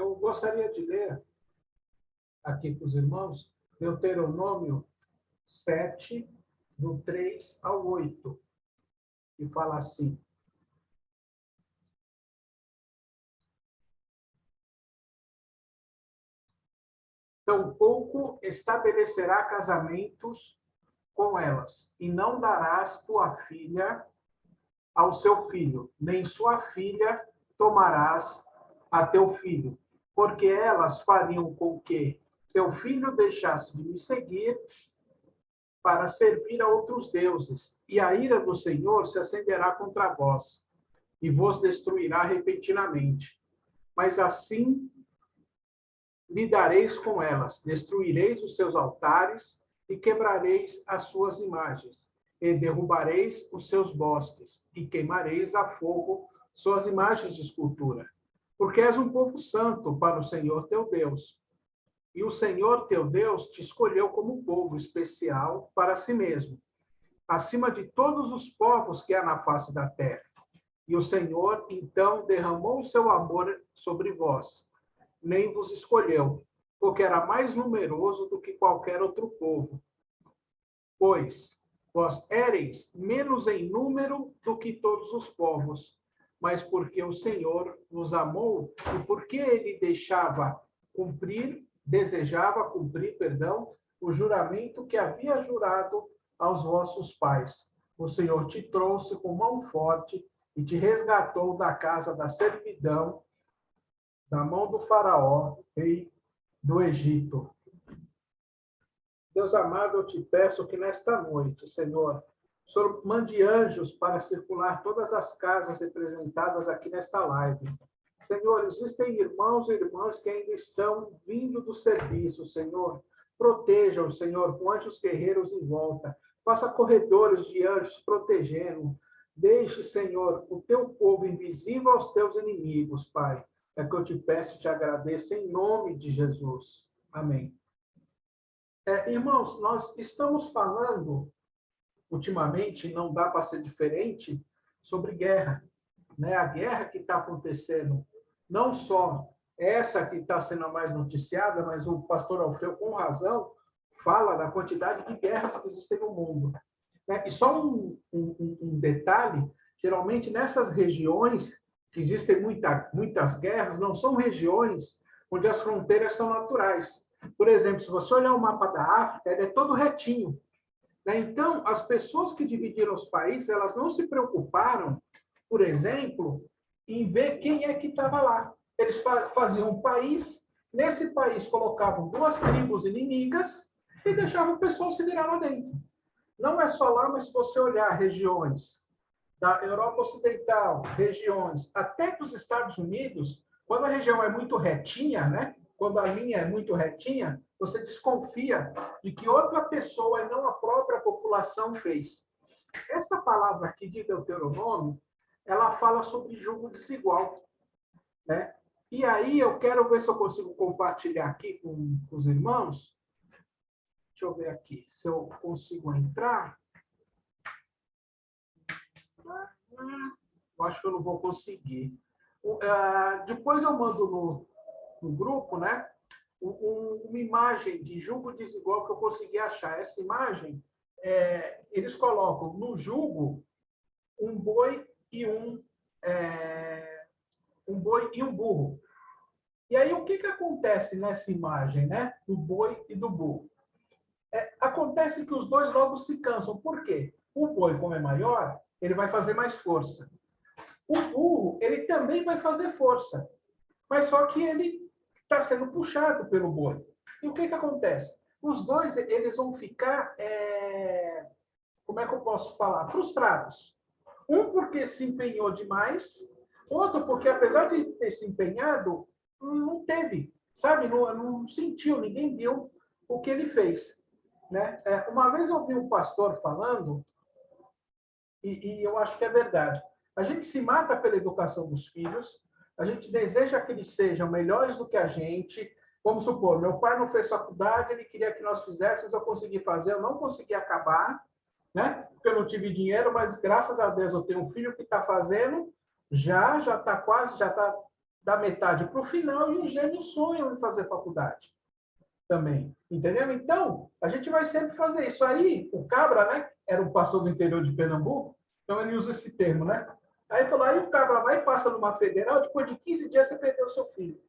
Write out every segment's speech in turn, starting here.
Eu gostaria de ler aqui para os irmãos Deuteronômio 7, do 3 ao 8, que fala assim: tampouco estabelecerá casamentos com elas, e não darás tua filha ao seu filho, nem sua filha tomarás a teu filho, porque elas fariam com que teu filho deixasse de me seguir para servir a outros deuses, e a ira do Senhor se acenderá contra vós, e vos destruirá repentinamente. Mas assim lidareis com elas, destruireis os seus altares e quebrareis as suas imagens, e derrubareis os seus bosques, e queimareis a fogo suas imagens de escultura. Porque és um povo santo para o Senhor teu Deus. E o Senhor teu Deus te escolheu como povo especial para si mesmo, acima de todos os povos que há na face da terra. E o Senhor, então, derramou o seu amor sobre vós, nem vos escolheu, porque era mais numeroso do que qualquer outro povo. Pois vós éreis menos em número do que todos os povos, mas porque o Senhor vos amou e porque ele desejava cumprir, o juramento que havia jurado aos vossos pais. O Senhor te trouxe com mão forte e te resgatou da casa da servidão, da mão do faraó, rei do Egito. Deus amado, eu te peço que nesta noite, Senhor, o Senhor mande anjos para circular todas as casas representadas aqui nesta live. Senhor, existem irmãos e irmãs que ainda estão vindo do serviço, Senhor. Protejam, Senhor, com anjos guerreiros em volta. Faça corredores de anjos protegendo. Deixe, Senhor, o teu povo invisível aos teus inimigos, Pai. É que eu te peço e te agradeço em nome de Jesus. Amém. Irmãos, nós estamos falando, ultimamente, não dá para ser diferente, sobre guerra. Né? A guerra que está acontecendo, não só essa que está sendo a mais noticiada, mas o pastor Alfeu, com razão, fala da quantidade de guerras que existem no mundo. Né? E só um detalhe, geralmente nessas regiões que existem muitas guerras, não são regiões onde as fronteiras são naturais. Por exemplo, se você olhar o mapa da África, ele é todo retinho. Né? Então, as pessoas que dividiram os países, elas não se preocuparam, por exemplo, em ver quem é que estava lá. Eles faziam um país, nesse país colocavam duas tribos inimigas e deixavam o pessoal se virar lá dentro. Não é só lá, mas se você olhar regiões da Europa Ocidental, regiões até dos Estados Unidos, quando a região é muito retinha, né? Quando a linha é muito retinha, você desconfia de que outra pessoa e não a própria população fez. Essa palavra aqui de Deuteronômio, ela fala sobre julgo desigual. Né? E aí eu quero ver se eu consigo compartilhar aqui com os irmãos. Deixa eu ver aqui se eu consigo entrar. Eu acho que eu não vou conseguir. Depois eu mando no grupo, né? Uma imagem de julgo desigual que eu consegui achar. Essa imagem, eles colocam no julgo um boi e um burro. E aí, o que acontece nessa imagem, né? Do boi e do burro? Acontece que os dois logo se cansam. Por quê? O boi, como é maior, ele vai fazer mais força. O burro, ele também vai fazer força. Mas só que ele está sendo puxado pelo boi. E o que acontece? Os dois, eles vão ficar, como é que eu posso falar? Frustrados. Um porque se empenhou demais, outro porque, apesar de ter se empenhado, não teve, sabe? Não sentiu, ninguém viu o que ele fez. Né? Uma vez eu ouvi um pastor falando, e eu acho que é verdade, a gente se mata pela educação dos filhos, a gente deseja que eles sejam melhores do que a gente. Vamos supor, meu pai não fez faculdade, ele queria que nós fizéssemos, eu consegui fazer, eu não consegui acabar, né? Porque eu não tive dinheiro, mas graças a Deus eu tenho um filho que está fazendo, já está quase, já está da metade para o final, e os gêmeos sonham em fazer faculdade também, entendeu? Então, a gente vai sempre fazer isso. Aí, o Cabra, né, era um pastor do interior de Pernambuco, então ele usa esse termo, né? Aí falou, aí o Cabra vai e passa numa federal, depois de 15 dias você perdeu o seu filho.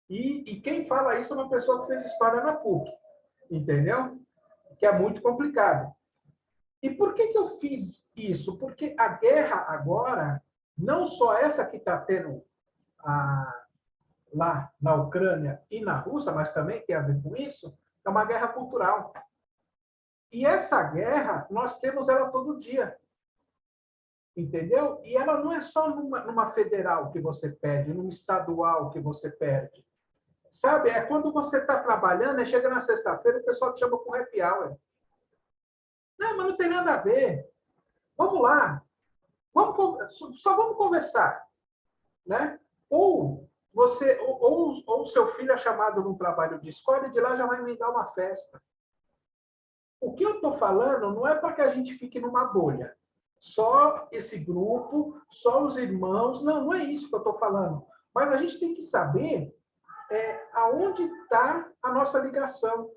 E quem fala isso é uma pessoa que fez história na PUC, entendeu? Que é muito complicado. E por que eu fiz isso? Porque a guerra agora, não só essa que está tendo lá na Ucrânia e na Rússia, mas também tem a ver com isso, é uma guerra cultural. E essa guerra, nós temos ela todo dia. Entendeu? E ela não é só numa federal que você perde, numa estadual que você perde. Sabe? É quando você está trabalhando, e chega na sexta-feira, o pessoal te chama para happy hour. Não, mas não tem nada a ver. Vamos lá. Só vamos conversar. Né? Ou você, ou seu filho é chamado num trabalho de escola e de lá já vai me dar uma festa. O que eu estou falando não é para que a gente fique numa bolha. Só esse grupo, só os irmãos. Não é isso que eu estou falando. Mas a gente tem que saber aonde está a nossa ligação.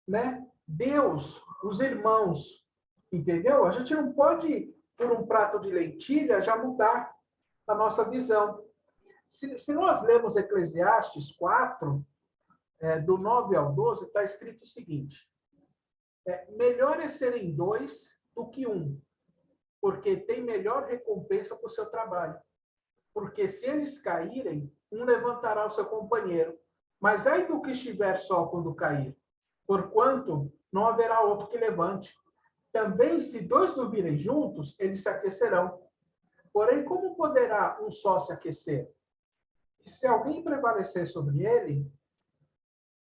Né? Deus, os irmãos. Entendeu? A gente não pode, por um prato de lentilha, já mudar a nossa visão. Se nós lemos Eclesiastes 4, do 9 ao 12, está escrito o seguinte: melhor é serem dois do que um, porque tem melhor recompensa para o seu trabalho. Porque se eles caírem, um levantará o seu companheiro. Mas ai do que estiver só quando cair, porquanto não haverá outro que levante. Também, se dois dormirem juntos, eles se aquecerão. Porém, como poderá um só se aquecer? E se alguém prevalecer sobre ele,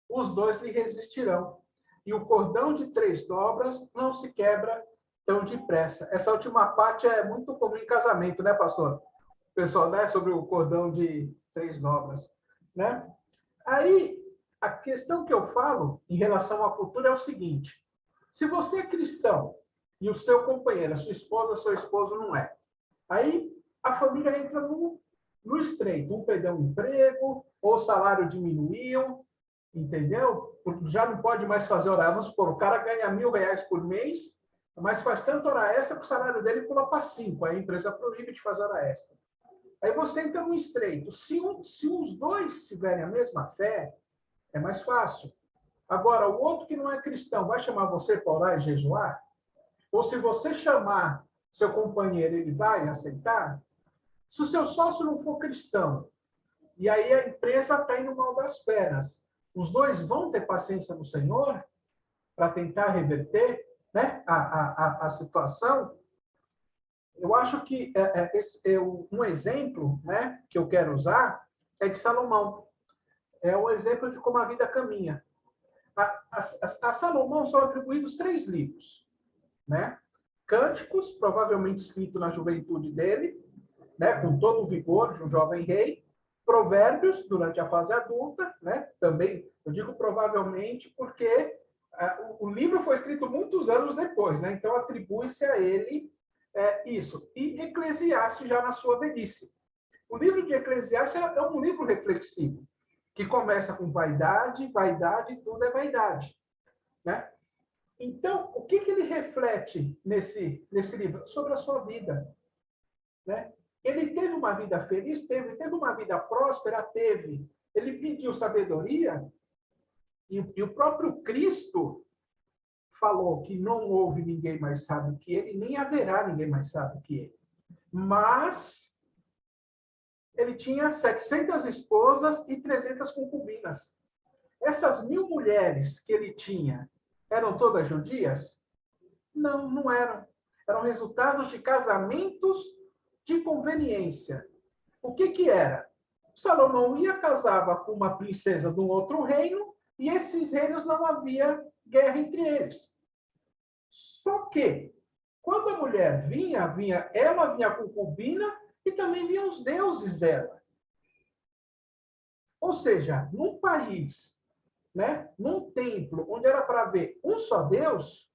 os dois lhe resistirão. E o cordão de 3 dobras não se quebra tão depressa. Essa última parte é muito comum em casamento, né, pastor? O pessoal, né, sobre o cordão de 3 dobras, né? Aí, a questão que eu falo em relação à cultura é o seguinte: se você é cristão e o seu companheiro, a sua esposa, seu esposo não é, aí a família entra no estreito. Um perdeu um emprego, ou o salário diminuiu, entendeu? Já não pode mais fazer hora. Vamos supor, o cara ganha R$1.000 por mês, mas faz tanto hora extra que o salário dele pula para 5. Aí a empresa proíbe de fazer hora extra. Aí você entra no estreito. Se os dois tiverem a mesma fé, é mais fácil. Agora, o outro que não é cristão vai chamar você para orar e jejuar? Ou se você chamar seu companheiro, ele vai aceitar? Se o seu sócio não for cristão, e aí a empresa está indo mal das pernas, os dois vão ter paciência no Senhor para tentar reverter, né, a situação? Eu acho que um exemplo, né, que eu quero usar é de Salomão. É o exemplo de como a vida caminha. A Salomão são atribuídos 3 livros, né? Cânticos, provavelmente escrito na juventude dele, né, com todo o vigor de um jovem rei. Provérbios, durante a fase adulta, né? Também, eu digo provavelmente porque o livro foi escrito muitos anos depois, né? Então atribui-se a ele isso. E Eclesiastes já na sua velhice. O livro de Eclesiastes é um livro reflexivo, que começa com vaidade, vaidade, tudo é vaidade, né? Então, o que ele reflete nesse livro? Sobre a sua vida, né? Ele teve uma vida feliz? Teve. Teve uma vida próspera? Teve. Ele pediu sabedoria? E o próprio Cristo falou que não houve ninguém mais sábio que ele, nem haverá ninguém mais sábio que ele. Mas ele tinha 700 esposas e 300 concubinas. Essas 1.000 mulheres que ele tinha, eram todas judias? Não, não eram. Eram resultados de casamentos de conveniência. O que era? Salomão ia casava com uma princesa de um outro reino e esses reinos não havia guerra entre eles. Só que, quando a mulher ela vinha a concubina e também vinham os deuses dela. Ou seja, num país, né, num templo, onde era para ver um só Deus,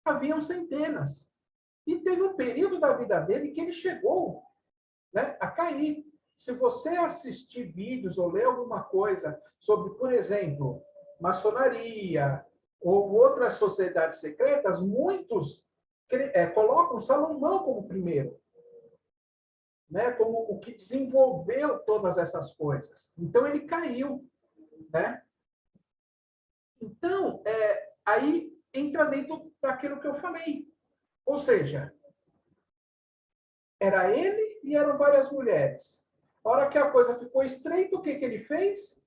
haviam centenas. E teve um período da vida dele que ele chegou, né, a cair. se você assistir vídeos ou ler alguma coisa sobre, por exemplo, maçonaria ou outras sociedades secretas, muitos colocam Salomão como primeiro, né? Como o que desenvolveu todas essas coisas. Então, ele caiu, né? Então, aí entra dentro daquilo que eu falei. Ou seja, era ele e eram várias mulheres. A hora que a coisa ficou estreita, o que ele fez?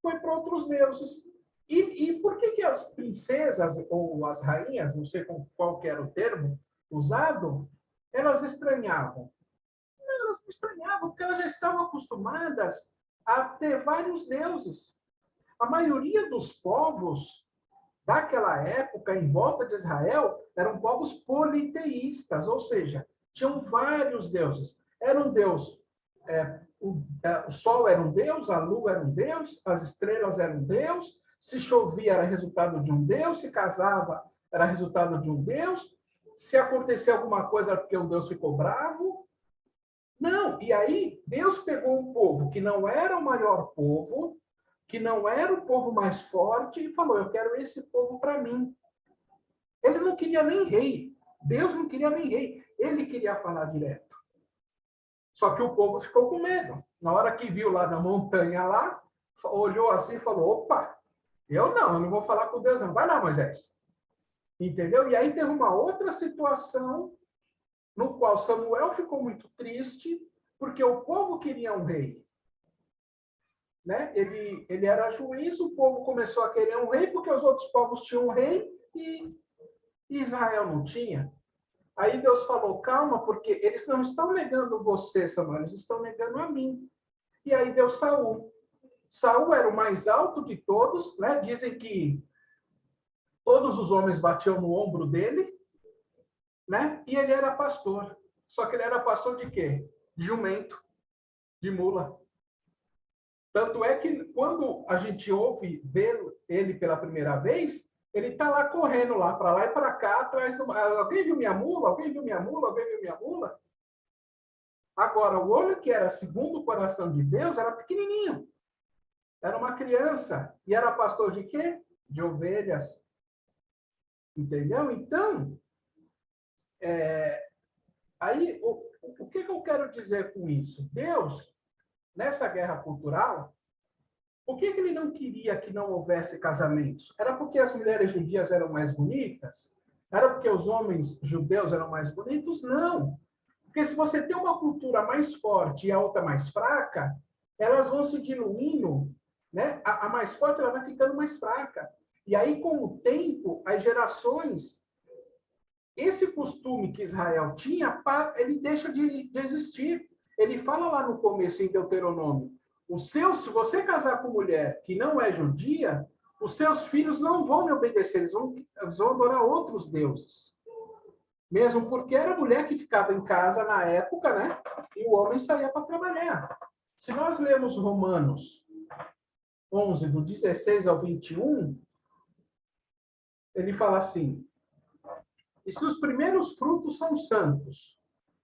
Foi para outros deuses. E por que as princesas ou as rainhas, não sei qual que era o termo usado, elas estranhavam? Não, elas não estranhavam, porque elas já estavam acostumadas a ter vários deuses. A maioria dos povos daquela época, em volta de Israel, eram povos politeístas, ou seja, tinham vários deuses. Era um deus, o sol era um deus, a lua era um deus, as estrelas eram um deus, se chovia era resultado de um deus, se casava era resultado de um deus, se acontecer alguma coisa era porque um deus ficou bravo. Não, e aí Deus pegou um povo que não era o maior povo, que não era o povo mais forte, e falou: eu quero esse povo para mim. Ele não queria nem rei. Deus não queria nem rei. Ele queria falar direto. Só que o povo ficou com medo. Na hora que viu lá na montanha lá, olhou assim e falou: opa, eu não vou falar com Deus não. Vai lá, Moisés. Entendeu? E aí teve uma outra situação no qual Samuel ficou muito triste, porque o povo queria um rei. Né? Ele era juiz, o povo começou a querer um rei, porque os outros povos tinham um rei e Israel não tinha. Aí Deus falou: calma, porque eles não estão negando você, Samuel, eles estão negando a mim. E aí deu Saul. Saul era o mais alto de todos, né? Dizem que todos os homens batiam no ombro dele, né? E ele era pastor. Só que ele era pastor de quê? De jumento, de mula. Tanto é que quando a gente ouve ver ele pela primeira vez, ele está lá correndo lá para lá e para cá atrás do. Alguém viu minha mula? Alguém viu minha mula? Alguém viu minha mula? Agora, o homem que era segundo o coração de Deus era pequenininho. Era uma criança. E era pastor de quê? De ovelhas. Entendeu? Então, aí, o que eu quero dizer com isso? Deus, nessa guerra cultural, por que ele não queria que não houvesse casamentos? Era porque as mulheres judias eram mais bonitas? Era porque os homens judeus eram mais bonitos? Não. Porque se você tem uma cultura mais forte e a outra mais fraca, elas vão se diluindo, né? A mais forte ela vai ficando mais fraca. E aí, com o tempo, as gerações, esse costume que Israel tinha, ele deixa de existir. Ele fala lá no começo, em Deuteronômio, se você casar com mulher que não é judia, os seus filhos não vão me obedecer, eles vão adorar outros deuses. Mesmo porque era a mulher que ficava em casa na época, né? E o homem saía para trabalhar. Se nós lermos Romanos 11, do 16 ao 21, ele fala assim: e se os primeiros frutos são santos,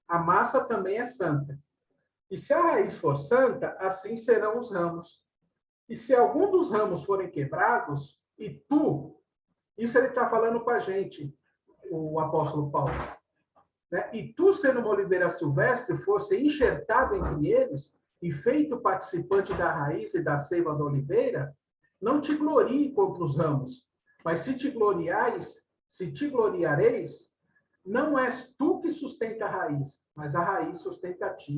a massa também é santa. E se a raiz for santa, assim serão os ramos. E se algum dos ramos forem quebrados, e tu, isso ele está falando com a gente, o apóstolo Paulo, né? E tu, sendo uma oliveira silvestre, fosse enxertado entre eles e feito participante da raiz e da seiva da oliveira, não te glorie contra os ramos, mas se te gloriareis, não és tu que sustenta a raiz, mas a raiz sustenta a ti.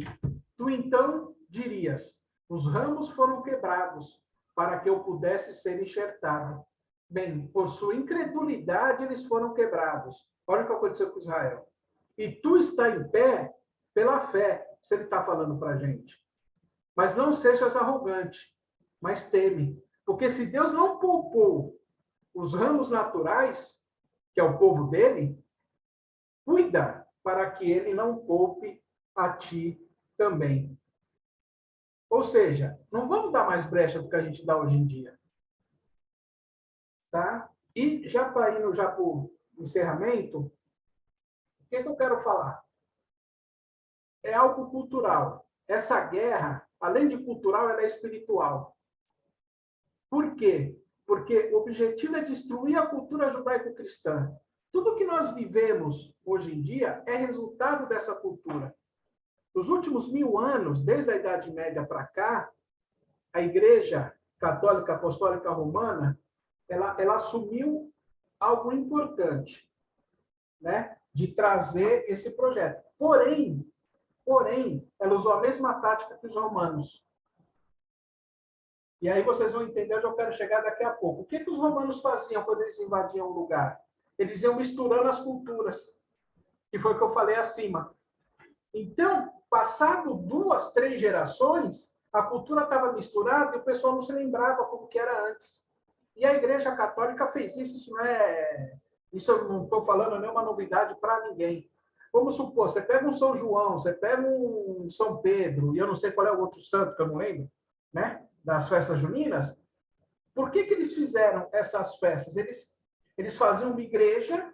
Tu então dirias: os ramos foram quebrados para que eu pudesse ser enxertado. Bem, por sua incredulidade eles foram quebrados. Olha o que aconteceu com Israel. E tu está em pé pela fé, se ele está falando para a gente. Mas não sejas arrogante, mas teme. Porque se Deus não poupou os ramos naturais, que é o povo dele, cuida para que ele não poupe a ti também. Ou seja, não vamos dar mais brecha do que a gente dá hoje em dia. Tá? E já para indo já para o encerramento, o que eu quero falar? É algo cultural. essa guerra, além de cultural, ela é espiritual. Por quê? Porque o objetivo é destruir a cultura judaico-cristã. Tudo que nós vivemos hoje em dia é resultado dessa cultura. Nos últimos 1000 anos, desde a Idade Média para cá, a Igreja Católica Apostólica Romana, ela assumiu algo importante, né, de trazer esse projeto. Porém, ela usou a mesma tática que os romanos. E aí vocês vão entender onde eu quero chegar daqui a pouco. O que os romanos faziam quando eles invadiam um lugar? Eles iam misturando as culturas, que foi o que eu falei acima. Então, passado 2, 3 gerações, a cultura estava misturada e o pessoal não se lembrava como que era antes. E a Igreja Católica fez isso, isso eu não estou falando nenhuma novidade para ninguém. Vamos supor, você pega um São João, você pega um São Pedro, e eu não sei qual é o outro santo, que eu não lembro, né? Das festas juninas. Por que eles fizeram essas festas? Eles faziam uma igreja,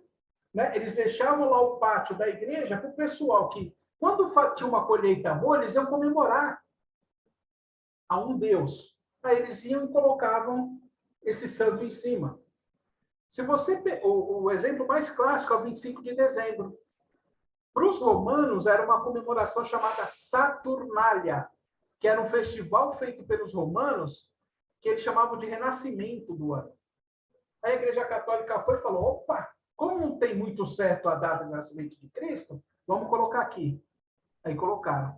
né? Eles deixavam lá o pátio da igreja para o pessoal que, quando tinha uma colheita boa, eles iam comemorar a um Deus. Aí eles iam e colocavam esse santo em cima. Se você o exemplo mais clássico é o 25 de dezembro. Para os romanos, era uma comemoração chamada Saturnália, que era um festival feito pelos romanos, que eles chamavam de renascimento do ano. A Igreja Católica foi e falou, opa, como não tem muito certo a data do nascimento de Cristo, vamos colocar aqui. Aí colocaram.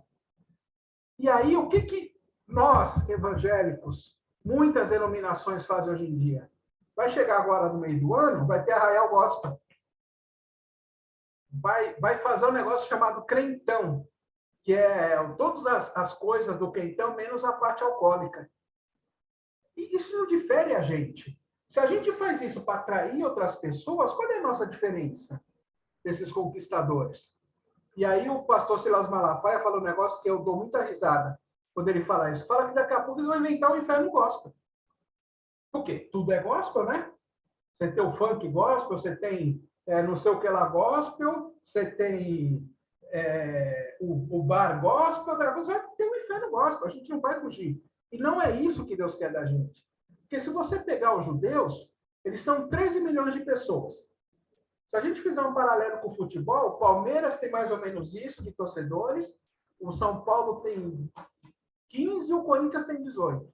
E aí, o que nós, evangélicos, muitas denominações fazem hoje em dia? Vai chegar agora no meio do ano, vai ter Arraial Gospel. Vai fazer um negócio chamado crentão, que é todas as coisas do crentão, menos a parte alcoólica. E isso não difere a gente. Se a gente faz isso para atrair outras pessoas, qual é a nossa diferença desses conquistadores? E aí o pastor Silas Malafaia fala um negócio que eu dou muita risada quando ele fala isso. Fala que daqui a pouco eles vão inventar o inferno gospel. Por quê? Tudo é gospel, né? Você tem o funk gospel, você tem não sei o que lá gospel, você tem o bar gospel, você vai ter o inferno gospel, a gente não vai fugir. E não é isso que Deus quer da gente. Porque se você pegar os judeus, eles são 13 milhões de pessoas. Se a gente fizer um paralelo com o futebol, o Palmeiras tem mais ou menos isso de torcedores, o São Paulo tem 15 e o Corinthians tem 18.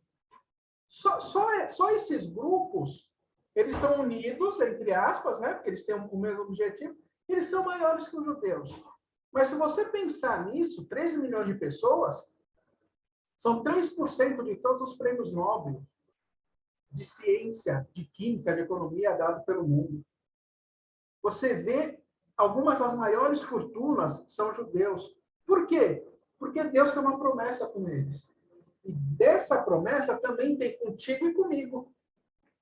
Só esses grupos, eles são unidos, entre aspas, né? Porque eles têm o mesmo objetivo, eles são maiores que os judeus. Mas se você pensar nisso, 13 milhões de pessoas são 3% de todos os prêmios Nobel de ciência, de química, de economia dado pelo mundo. Você vê algumas das maiores fortunas são judeus. Por quê? Porque Deus tem uma promessa com eles. E dessa promessa também tem contigo e comigo.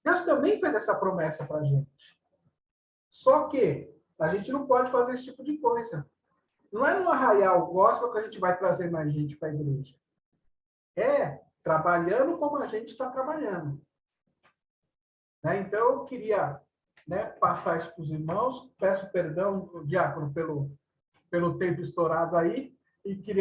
Deus também fez essa promessa para a gente. Só que a gente não pode fazer esse tipo de coisa. Não é no arraial gospel que a gente vai trazer mais gente para a igreja. É trabalhando como a gente está trabalhando. Né? Então, eu queria passar isso para os irmãos. Peço perdão, diácono, pelo tempo estourado aí. E queria